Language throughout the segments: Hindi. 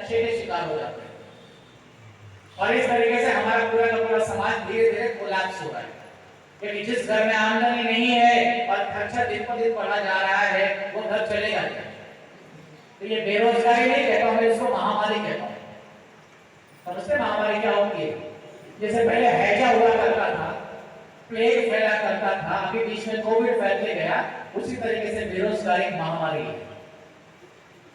नशे के शिकार हो जाते हैं। और इस तरीके से हमारा पूरा का पूरा समाज धीरे धीरे कोलैप्स हो रहा है, क्योंकि जिस घर में आमदनी नहीं है और खर्चा दिन पर दिन बढ़ा जा रहा है, वो घर चलेगा नहीं। तो ये बेरोजगारी नहीं कहता हूं मैं, इसको महामारी कहता हूं। समझते महामारी क्या होती है? जैसे पहले हैजा हुआ करता था, प्लेग फैला करता था, अभी बीच में कोविड फैल के गया, उसी तरीके से बेरोजगारी महामारी है।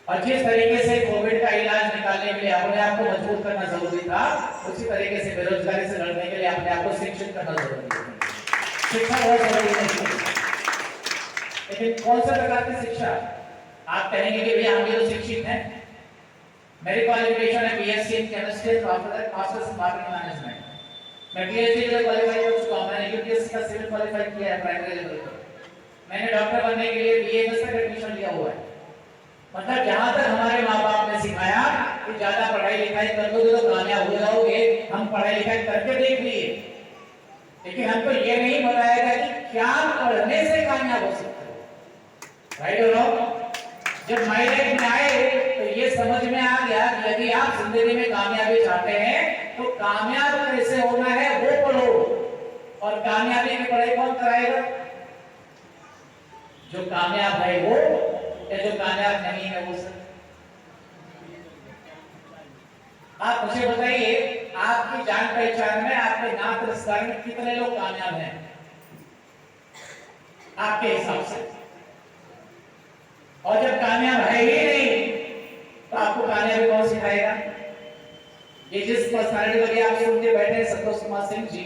और जिस तरीके से कोविड का इलाज निकालने के लिए अपने आप को मजबूत करना जरूरी था, उसी तरीके से बेरोजगारी से लड़ने के लिए अपने आप को शिक्षित करना जरूरी है। शिक्षा बहुत जरूरी है, लेकिन कौन सा प्रकार की शिक्षा? आप कहेंगे कि भैया हम भी तो शिक्षित हैं, मेरी क्वालिफिकेशन है BSc in chemistry, masters in marketing management. मैं पीएचडी के लिए क्वालिफाई कर चुका हूं, मैंने यूपीएससी का सिविल क्वालिफाई किया है प्राइमरी लेवल पर। मैंने डॉक्टर बनने के लिए बीएमएस तक एडमिशन लिया हुआ है। मतलब जहां तक हमारे माँ बाप ने सिखाया कि ज्यादा पढ़ाई लिखाई कर लोगे तो कामयाब हो जाओगे, हम पढ़ाई लिखाई करके देख लिए, लेकिन हमको ये नहीं बताया गया कि क्या पढ़ने से कामयाब हो सकते हो। राइट और रॉन्ग? जब माय लाइफ में आए तो ये समझ में आ गया कि यदि आप जिंदगी में कामयाबी चाहते हैं तो कामयाब कैसे होना है वो पढ़ो, और कामयाबी की पढ़ाई कौन कराएगा? जो कामयाब है वो, या जो कामयाब नहीं है वो सब? आप मुझे बताइए, आपकी जान पहचान में, आपके नाम रिश्तेदार में कितने लोग कामयाब हैं आपके हिसाब से? और जब कामयाब है ही नहीं तो आपको कामयाबी कौन सिखाएगा? ये जिस पर्सनालिटी वाली आप सुन के बैठे हैं, संतोष कुमार सिंह जी,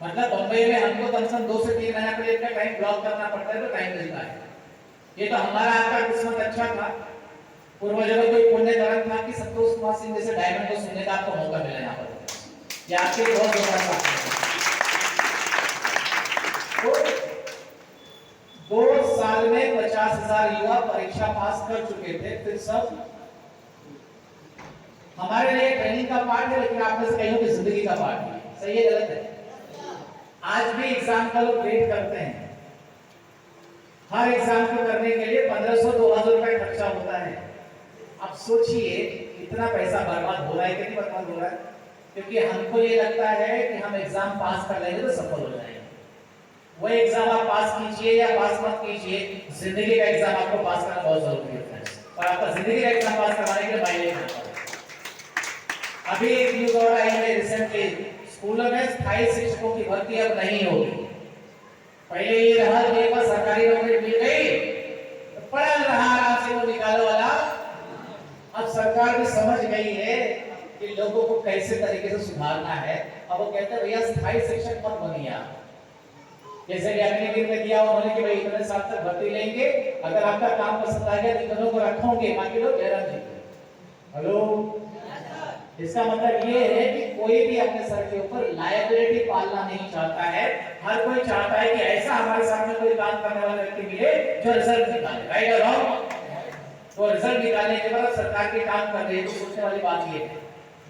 मतलब बंबई में हमको कम से कम 2 से 3 महीना पहले इतना टाइम ब्लॉक करना पड़ता है तो टाइम मिलता है। ये तो हमारा आपका किस्मत अच्छा था, पूर्वजों का कोई पुण्य कर्म था कि संतोष कुमार सिंह जैसे डायमंड को सुनने का आपको मौका मिला यहाँ पर। ये आपके लिए बहुत बड़ा बात है। तो 2 साल में 50,000 युवा परीक्षा पास कर चुके थे, फिर सब हमारे लिए ट्रेनिंग का पार्ट है, लेकिन आप में से कईयों की जिंदगी का पार्ट है। सही है गलत है? आज भी एग्जाम का लोग वेट करते हैं, हर एग्जाम को करने के लिए 1500-2000 रुपए खर्चा होता है। अब सोचिए इतना पैसा बर्बाद हो रहा है कि नहीं बर्बाद हो रहा है? क्योंकि हमको ये लगता है कि हम एग्जाम पास कर लेंगे तो सफल हो जाएंगे। वो एग्जाम आप पास कीजिए या पास मत कीजिए, जिंदगी का एग्जाम आपको पास करना बहुत जरूरी होता है, और आपका जिंदगी का एग्जाम पास करवाने के लिए मायने रखता है। अभी एक न्यूज और आई है रिसेंटली, स्कूलों में स्थायी शिक्षकों की भर्ती अब नहीं होगी। पहले ये रहा कि एक बार सरकारी नौकरी मिल गई तो पढ़ा रहा आराम से वो निकालो वाला। अब सरकार भी समझ गई है कि लोगों को कैसे तरीके से सुधारना है। अब वो कहते हैं भैया स्थायी शिक्षक मत बनिए आप। जैसे कि अगले दिन में दिया उन्होंने कि भाई इतने साल तक भर्ती लेंगे, अगर आपका काम पसंद आ गया तो इतनों को रखोगे, बाकी लोग जयराम जी। हेलो, इसका मतलब ये है कि कोई भी अपने सर के ऊपर लायबिलिटी पालना नहीं चाहता है। हर कोई चाहता है कि ऐसा हमारे सामने कोई काम करने वाला व्यक्ति मिले जो रिजल्ट निकाले। राइट और रॉन्ग? तो रिजल्ट निकालने के बाद सरकार के काम कर रही है तो सोचने वाली बात ये है।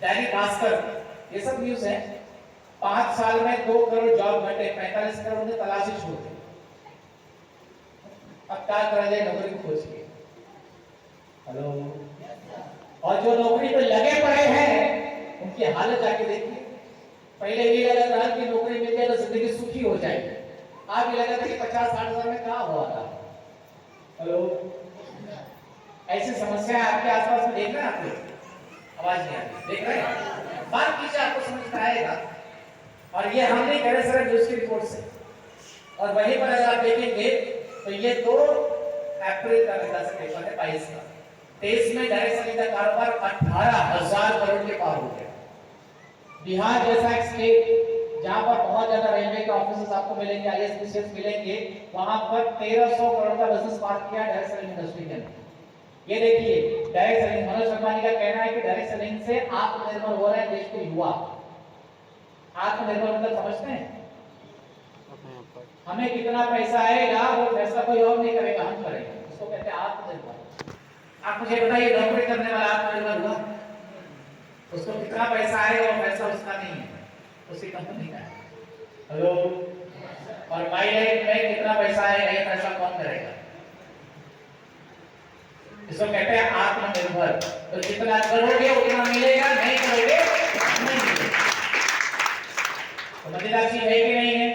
दैनिक भास्कर, ये सब न्यूज है, 5 साल में 2 करोड़ जॉब घटे, 45 करोड़ ने तलाशी छोड़ दी। अब क्या करा जाए नौकरी को खोज के? हेलो, और जो नौकरी पे लगे पड़े हैं उनकी हालत जाके देखिए। पहले ये लगा था कि नौकरी मिल जाए तो जिंदगी सुखी हो जाएगी, अब ये लगा था कि 50-60 हजार में क्या हुआ था। हेलो, ऐसी समस्या आपके आसपास में देख रहे हैं? आपको आवाज नहीं आ रही? देख रहे हैं? बात कीजिए, आपको समझ में आएगा। और ये हम नहीं करे सर न्यूज की रिपोर्ट से, और वहीं पर अगर आप देखेंगे तो ये 2 अप्रैल का पेपर है 22 का। 23 में डायरेक्ट सेलिंग का कारोबार 18,000 करोड़ के पार हो गया। बिहार जैसा एक स्टेट जहां पर बहुत ज्यादा रेलवे के ऑफिस आपको मिलेंगे, आईएसपीसीएस मिलेंगे, वहां पर 1300 करोड़ का बिजनेस पार्क किया डायरेक्ट सेलिंग इंडस्ट्री के अंदर। ये देखिए डायरेक्ट सेलिंग, मनोज अंबानी का कहना है कि डायरेक्ट सेलिंग से आत्मनिर्भर हो रहे हैं देश के युवा। आत्मनिर्भर मतलब समझते हैं? हमें कितना पैसा आएगा वो फैसला कोई और नहीं करेगा, हम करेंगे, उसको कहते हैं आत्मनिर्भर। आप मुझे बताइए नौकरी करने वाला आत्मनिर्भर हुआ? उसको कितना पैसा आएगा वो फैसला उसका नहीं है, उसकी कंपनी का है। हेलो, और माय लाइफ में कितना पैसा आएगा ये फैसला कौन करेगा? इसको कहते हैं आत्मनिर्भर। तो जितना करोगे उतना मिलेगा, नहीं करोगे नहीं मिलेगा। तो मजेदार चीज है कि नहीं है?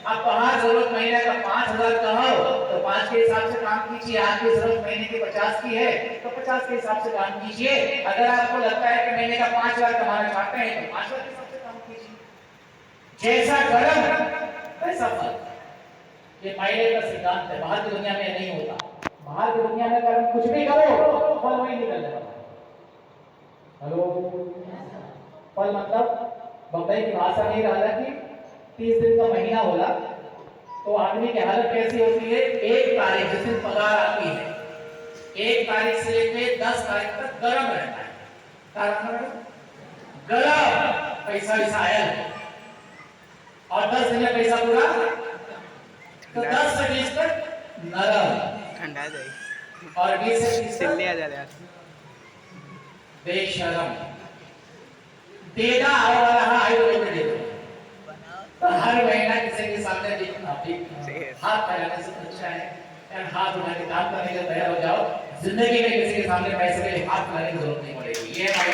अब तुम्हारी जरूरत महीने का 5,000 का हो तो 5 के हिसाब से काम कीजिए। आपकी जरूरत महीने की 50 की है तो 50 के हिसाब से काम कीजिए। अगर आपको लगता है कि महीने का 5,000 कमाना चाहते हैं तो 5,000 के हिसाब से काम कीजिए। जैसा कर्म वैसा फल, ये मायने का सिद्धांत है। बाहर की दुनिया में नहीं होता। बाहर की दुनिया में अगर कुछ भी करो फल वही निकलने वाला है। हेलो, फल मतलब बंबई की भाषा में रहा कि 30 दिन का महीना होला तो आदमी की हालत कैसी होती है? 1 तारीख जिस दिन पगार आती है, 1 तारीख से लेकर 10 तारीख तक गरम रहता है। गरम पैसा वैसा आया और 10 दिन में पैसा पूरा, तो 10 से 20 तक नरम ठंडा जाए और 20 से 30 तक बेशरम। देना और रहा है दे दो। तो हर महीना किसी के सामने हाथ फैलाने से अच्छा है यार, हाथ उठा के काम करने के लिए तैयार हो जाओ। जिंदगी में किसी के सामने पैसे के लिए हाथ फैलाने की जरूरत नहीं पड़ेगी। ये हमारे